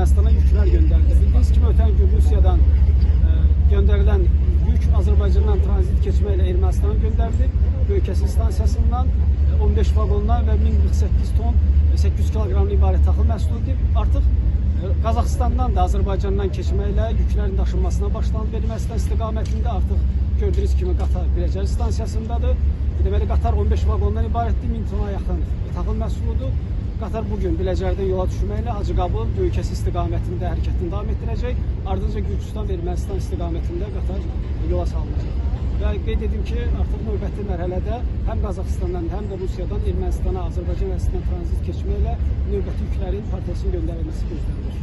Ermənistana yüklər göndərdi. Bildiyiniz kimi ötən gün Rusiyadan göndərilən yük Azərbaycandan tranzit keçməklə Ermənistana göndərilib. Böyükəsir stansiyasından 15 vaqondan və 1048 ton 800 kiloqramlı ibarət taxıl məhsuludur. Artıq Qazaxıstandan da Azərbaycandan keçməklə yüklərin daşınmasına başlanıb. Ermənistan istiqamətində artıq gördüyünüz kimi qatar Biləcəri stansiyasındadır. Deməli, qatar 15 vaqondan ibarətdir, 1000 tona yaxın taxıl məhsuludur. Qatar bugün Biləcəridən yola düşməklə Hacıqabul, Böyükəsir istiqamətində hərəkətini davam etdirəcək. Ardınca Gürcüstan və Ermənistan istiqamətində qatar yola salınacaq. Və qeyd edim ki, artıq növbəti mərhələdə həm Qazaxıstandan, həm də Rusiyadan Ermənistana, Azərbaycan ərazisinə tranzit keçməklə növbəti yüklərin partiyasının göndərilməsi gözlənilir.